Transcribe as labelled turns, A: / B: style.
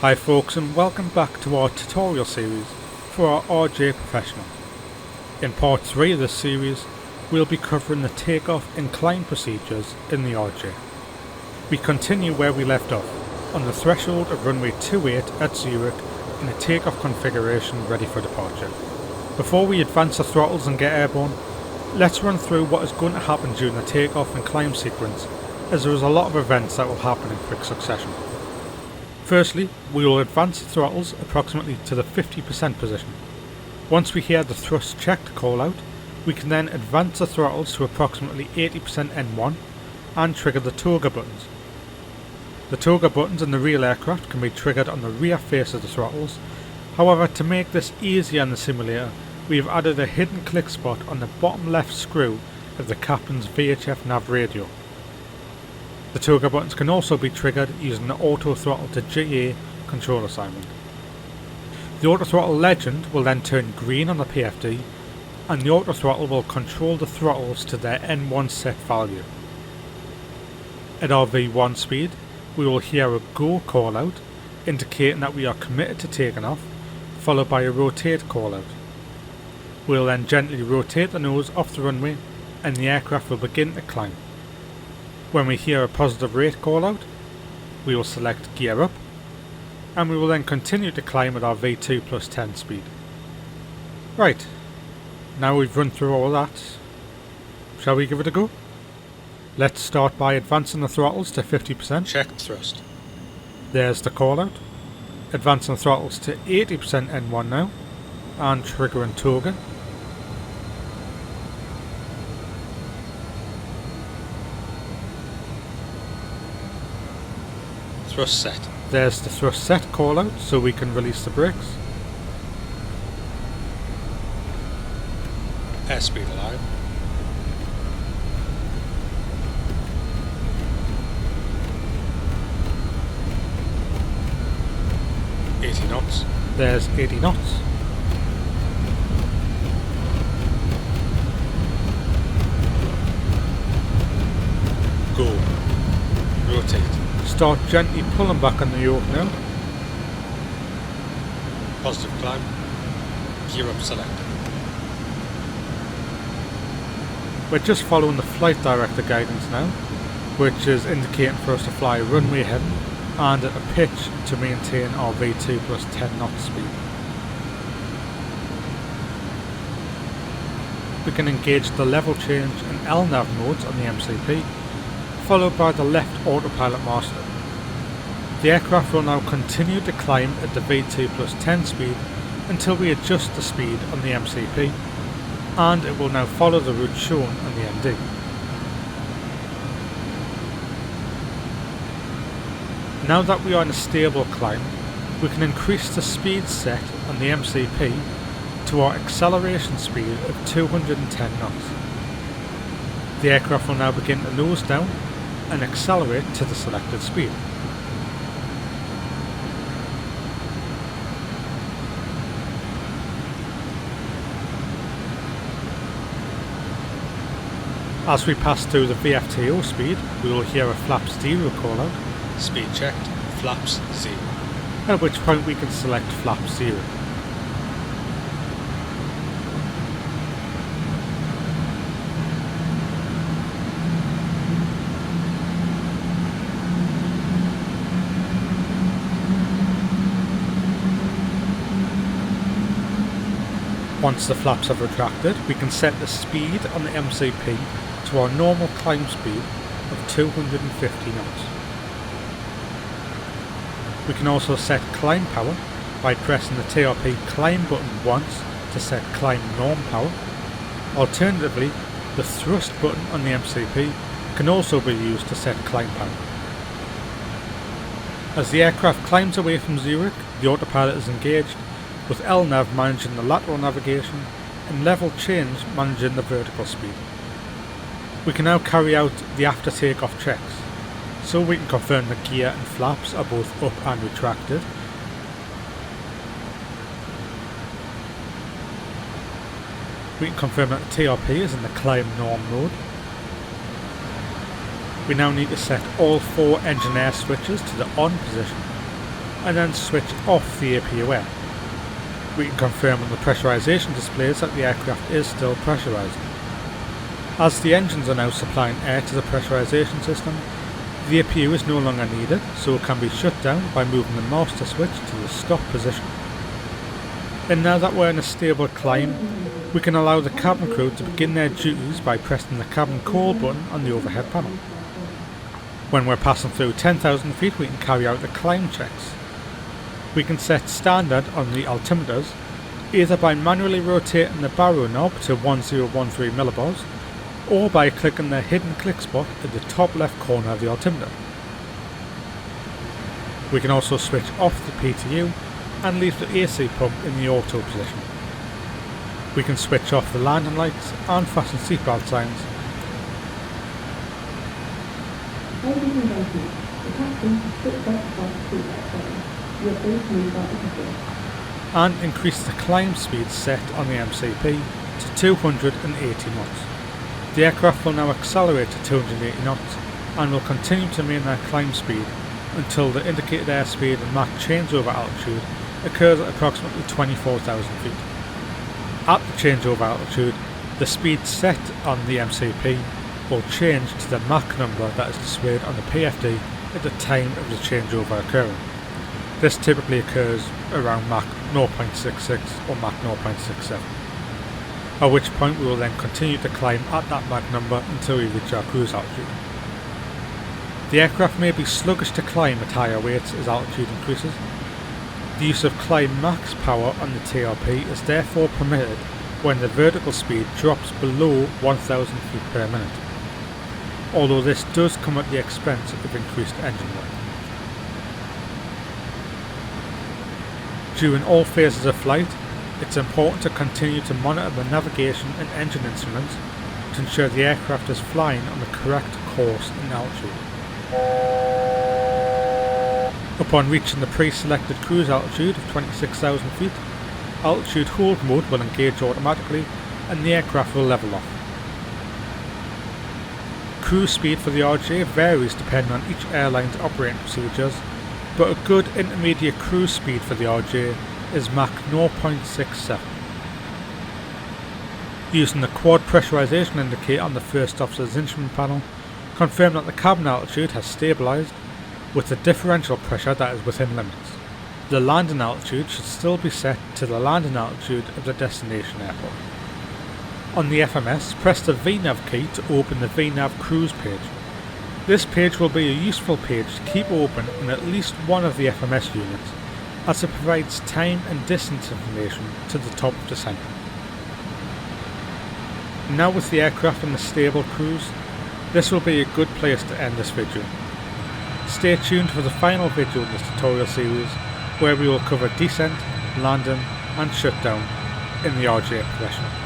A: Hi folks, and welcome back to our tutorial series for our RJ Professional. In part 3 of this series, we'll be covering the takeoff and climb procedures in the RJ. We continue where we left off, on the threshold of runway 28 at Zurich in a takeoff configuration ready for departure. Before we advance the throttles and get airborne, let's run through what is going to happen during the takeoff and climb sequence, as there is a lot of events that will happen in quick succession. Firstly, we will advance the throttles approximately to the 50% position. Once we hear the thrust checked call out, we can then advance the throttles to approximately 80% N1 and trigger the toga buttons. The toga buttons in the real aircraft can be triggered on the rear face of the throttles. However, to make this easier in the simulator, we have added a hidden click spot on the bottom left screw of the captain's VHF nav radio. The toga buttons can also be triggered using the auto throttle to GA control assignment. The auto throttle legend will then turn green on the PFD, and the auto throttle will control the throttles to their N1 set value. At our V1 speed, we will hear a go call out, indicating that we are committed to taking off, followed by a rotate call out. We will then gently rotate the nose off the runway, and the aircraft will begin to climb. When we hear a positive rate call out, we will select gear up, and we will then continue to climb at our V2 plus 10 speed. Right, now we've run through all that, shall we give it a go? Let's start by advancing the throttles to 50%.
B: Check thrust.
A: There's the call out. Advancing the throttles to 80% N1 now, and triggering toga.
B: Thrust set.
A: There's the thrust set call out, so we can release the brakes.
B: Airspeed allowed. $80 knots.
A: There's 80 knots.
B: Go. Rotate.
A: Start gently pulling back on the yoke now.
B: Positive climb. Gear up selected.
A: We're just following the flight director guidance now, which is indicating for us to fly runway heading and at a pitch to maintain our V2 plus 10 knot speed. We can engage the level change and LNAV modes on the MCP, followed by the left autopilot master. The aircraft will now continue to climb at the V2 plus 10 speed until we adjust the speed on the MCP, and it will now follow the route shown on the MD. Now that we are in a stable climb, we can increase the speed set on the MCP to our acceleration speed of 210 knots. The aircraft will now begin to nose down and accelerate to the selected speed. As we pass through the VFTO speed, we will hear a flaps 0 call out.
B: Speed checked. Flaps 0.
A: At which point we can select flaps 0. Once the flaps have retracted, we can set the speed on the MCP to our normal climb speed of 250 knots. We can also set climb power by pressing the TRP climb button once to set climb norm power. Alternatively, the thrust button on the MCP can also be used to set climb power. As the aircraft climbs away from Zurich, the autopilot is engaged, with LNAV managing the lateral navigation and level change managing the vertical speed. We can now carry out the after takeoff checks, so we can confirm the gear and flaps are both up and retracted. We can confirm that the TRP is in the climb norm mode. We now need to set all 4 engine air switches to the on position. and then switch off the AP aware. We can confirm on the pressurisation displays that the aircraft is still pressurised. As the engines are now supplying air to the pressurisation system, the APU is no longer needed, so it can be shut down by moving the master switch to the stop position. And now that we're in a stable climb, we can allow the cabin crew to begin their duties by pressing the cabin call button on the overhead panel. When we're passing through 10,000 feet, we can carry out the climb checks. We can set standard on the altimeters, either by manually rotating the baro knob to 1013 millibars, or by clicking the hidden click spot at the top left corner of the altimeter. We can also switch off the PTU and leave the AC pump in the auto position. We can switch off the landing lights and fasten seatbelt signs.
C: Ladies and gentlemen, the captain has switched off the seatbelt signs. You are free to move out of the field.
A: And increase the climb speed set on the MCP to 280 knots. The aircraft will now accelerate to 280 knots and will continue to maintain their climb speed until the indicated airspeed and Mach changeover altitude occurs at approximately 24,000 feet. At the changeover altitude, the speed set on the MCP will change to the Mach number that is displayed on the PFD at the time of the changeover occurring. This typically occurs around Mach 0.66 or Mach 0.67, at which point we will then continue to climb at that Mach number until we reach our cruise altitude. The aircraft may be sluggish to climb at higher weights as altitude increases. The use of climb max power on the TRP is therefore permitted when the vertical speed drops below 1000 feet per minute, although this does come at the expense of increased engine work. During all phases of flight, it's important to continue to monitor the navigation and engine instruments to ensure the aircraft is flying on the correct course and altitude. Upon reaching the pre-selected cruise altitude of 26,000 feet, altitude hold mode will engage automatically and the aircraft will level off. Cruise speed for the RJ varies depending on each airline's operating procedures, but a good intermediate cruise speed for the RJ is Mach 0.67. Using the quad pressurisation indicator on the first officer's instrument panel, confirm that the cabin altitude has stabilised with the differential pressure that is within limits. The landing altitude should still be set to the landing altitude of the destination airport. On the FMS, press the VNAV key to open the VNAV cruise page. This page will be a useful page to keep open in at least one of the FMS units, as it provides time and distance information to the top of the center. Now with the aircraft in a stable cruise, this will be a good place to end this video. Stay tuned for the final video in this tutorial series, where we will cover descent, landing and shutdown in the RJ Professional.